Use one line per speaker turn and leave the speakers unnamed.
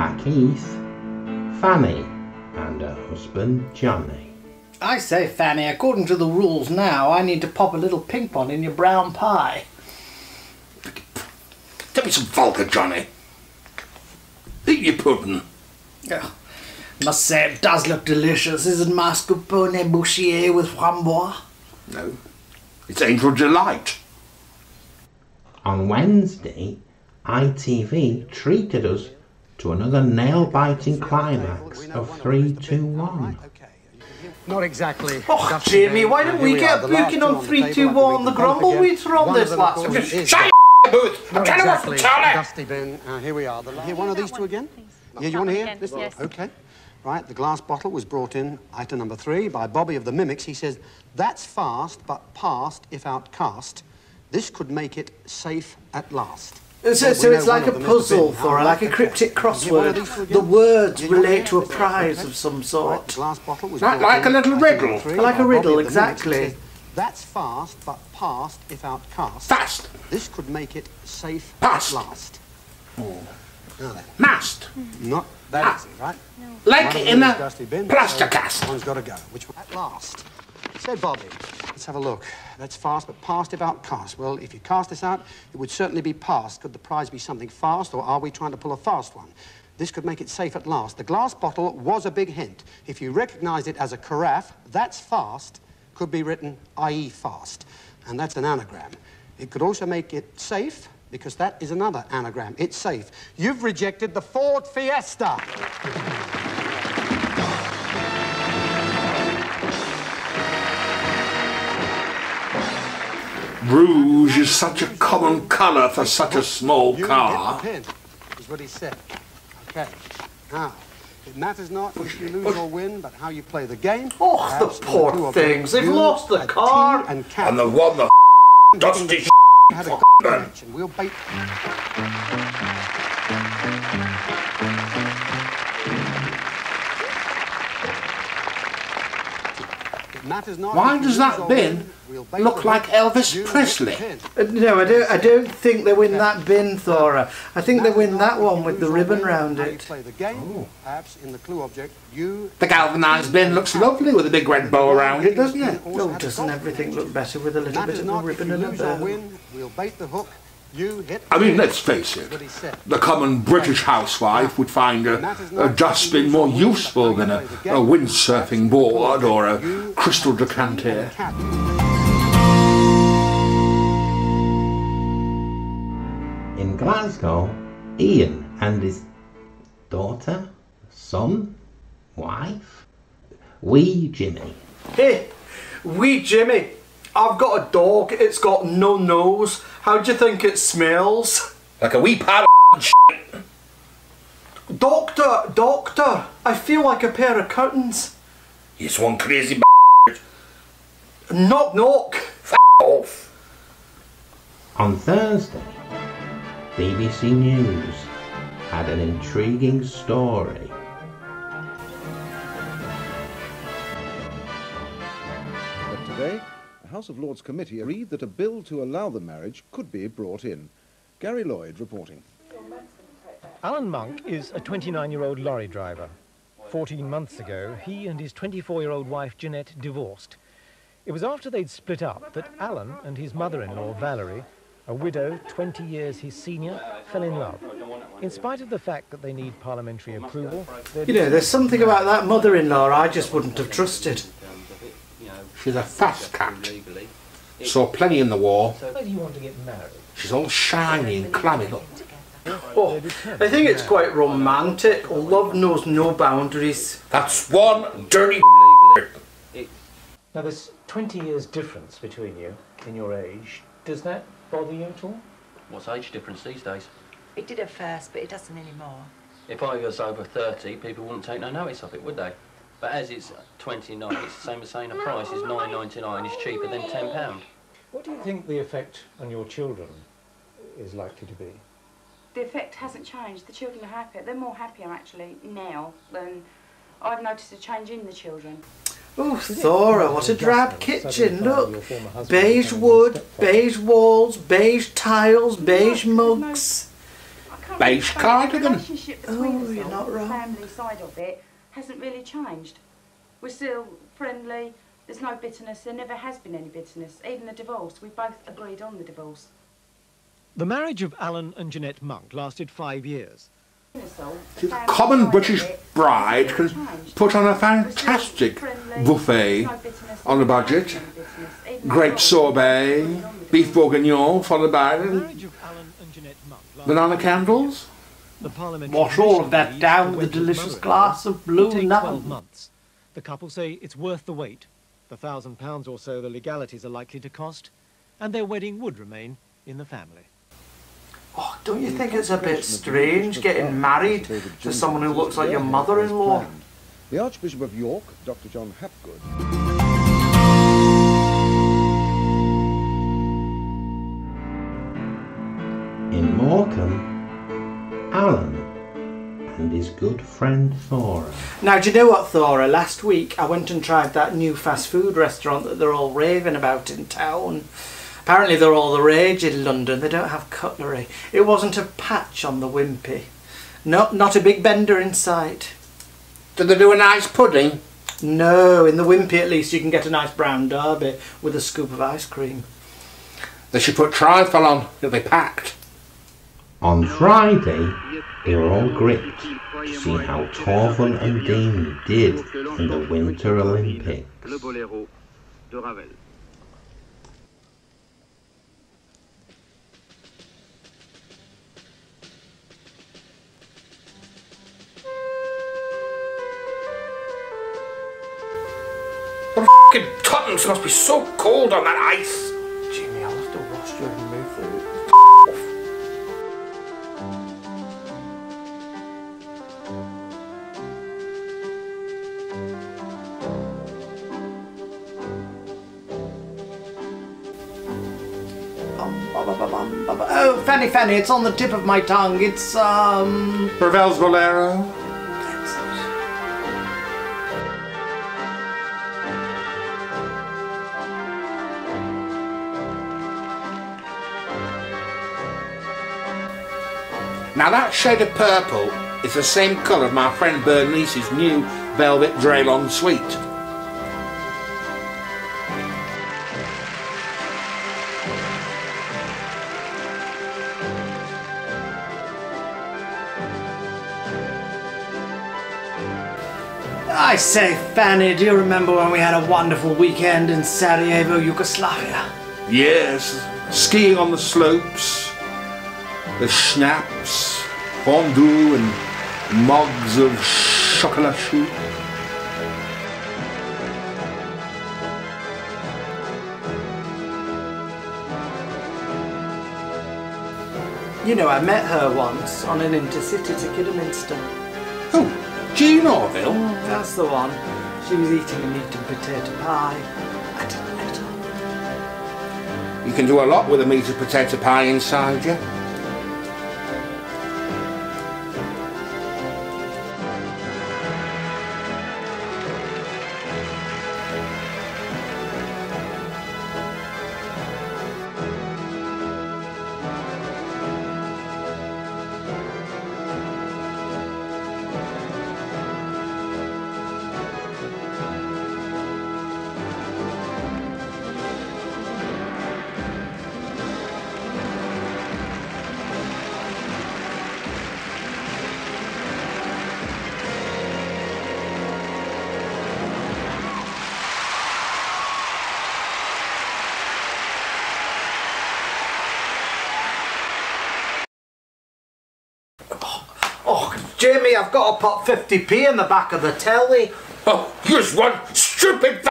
Black Heath, Fanny and her husband Johnny.
I say, Fanny, according to the rules now, I need to pop a little pink one in your brown pie.
Give me some vodka, Johnny. Eat your pudding.
Oh, must say it does look delicious, isn't mascarpone bouchier with framboise?
No, it's Angel Delight.
On Wednesday, ITV treated us to another nail-biting climax of 3, 2, 1.
Not exactly.
Oh, Jamie, why don't we get booking on 3, 2, 1? The Grumbleweeds were on this last week.
Shut your booth! I'm trying to watch the telly!
Dusty bin. Here we are. Here, one of these two again? Yeah, you want to hear?
Yes.
Okay. Right, the glass bottle was brought in, item number 3, by Bobby of the Mimics. He says, that's fast, but past if outcast. This could make it safe at last.
So it's like a puzzle, Thora, like a cryptic crossword. The words relate to a prize of some sort.
Glass bottle was
like a little riddle.
Like a riddle, exactly.
That's fast, but past if outcast.
Fast.
This could make it safe
Past.
at last.
Oh.
Now then.
Mast.
Not that easy, right?
Like in a
dusty bin,
plaster
so
cast.
One's got to go. Which one? At last. Said Bobby. Let's have a look. That's fast, but past if outcast. Well, if you cast this out, it would certainly be past. Could the prize be something fast, or are we trying to pull a fast one? This could make it safe at last. The glass bottle was a big hint. If you recognised it as a carafe, that's fast, could be written i.e. fast. And that's an anagram. It could also make it safe, because that is another anagram. It's safe. You've rejected the Ford Fiesta.
Rouge is such a common colour for such a small car.
You hit the pin, is what he said. Okay. Now, it matters not if you lose or win, but how you play the game.
Oh, the poor things. They've lost the car.
And
the one the dusty
had a match, and we'll bait.
Why does that bin look like Elvis Presley?
No, I don't think they win that bin, Thora. I think they win that one with the ribbon round it.
Oh. The galvanised bin looks lovely with a big red bow around it, doesn't it?
Oh, doesn't everything look better with a little bit of a ribbon and a bow?
I mean, let's face it, the common British housewife would find a dustbin more useful than a windsurfing board or a crystal decanter.
In Glasgow, Ian and his daughter, son, wife, wee Jimmy.
Hey, wee Jimmy, I've got a dog, it's got no nose. How do you think it smells?
Like a wee pile of shit.
Doctor, I feel like a pair of curtains.
He's one crazy
Knock, knock.
F off.
On Thursday, BBC News had an intriguing story.
But today, the House of Lords Committee agreed that a bill to allow the marriage could be brought in. Gary Lloyd reporting.
Alan Monk is a 29-year-old lorry driver. 14 months ago, he and his 24-year-old wife Jeanette divorced. It was after they'd split up that Alan and his mother-in-law Valerie, a widow 20 years his senior, fell in love. In spite of the fact that they need parliamentary approval...
You know, there's something about that mother-in-law I just wouldn't have trusted.
She's a fast cat. Saw plenty in the war.
Why do you want to get married?
She's all shiny and clammy, look.
Oh, I think it's quite romantic. Love knows no boundaries.
That's one dirty
Now there's 20 years difference between you in your age. Does that bother you at all?
What's age difference these days?
It did at first, but it doesn't anymore.
If I was over 30, people wouldn't take no notice of it, would they? But as it's 29, it's the same as saying a price is £9.99 is cheaper than £10.
What do you think the effect on your children is likely to be?
The effect hasn't changed. The children are happier. They're more happier actually now than I've noticed a change in the children.
Oh, Thora, what a drab kitchen, look. Beige wood, beige walls, beige tiles, beige mugs.
beige cardigan.
The relationship between us,
you're not
the
wrong.
family side of it, hasn't really changed. We're still friendly. There's no bitterness. There never has been any bitterness. Even the divorce, we both agreed on the divorce.
The marriage of Alan and Jeanette Monk lasted 5 years.
The common British bride can put on a fantastic buffet on a budget. Grape sorbet, beef bourguignon followed by banana candles.
Wash all of that down with a delicious glass of blue
Take 12
lemon.
months. The couple say it's worth the wait. The £1,000 or so the legalities are likely to cost, and their wedding would remain in the family.
Oh, don't you think it's a bit strange getting married to someone who looks like your mother-in-law?
The Archbishop of York, Dr. John Hapgood.
In Morecambe, Alan and his good friend Thora.
Now, do you know what, Thora? Last week I went and tried that new fast food restaurant that they're all raving about in town. Apparently they're all the rage in London. They don't have cutlery. It wasn't a patch on the wimpy. Not a big bender in sight.
Did they do a nice pudding?
No, in the wimpy at least you can get a nice brown derby with a scoop of ice cream.
They should put trifle on. It'll be packed.
On Friday, they were all gripped to see how Torval and Damie did in the Winter Olympics.
The f***ing tuttons must be so cold on that ice.
Jimmy, I'll have to wash you and remove the... Oh, Fanny, it's on the tip of my tongue. It's,
Ravel's Bolero. Now that shade of purple is the same colour of my friend Bernice's new velvet Draylon suite.
I say, Fanny, do you remember when we had a wonderful weekend in Sarajevo, Yugoslavia?
Yes, skiing on the slopes, the schnapps, fondue and mugs of chocolat chaud.
You know, I met her once on an intercity to Kidderminster.
Oh, Jean Orville?
That's the one. She was eating a meat and potato pie. I didn't let her.
You can do a lot with a meat and potato pie inside you.
Oh, Jamie, I've got to put 50p in the back of the telly.
Oh, here's one stupid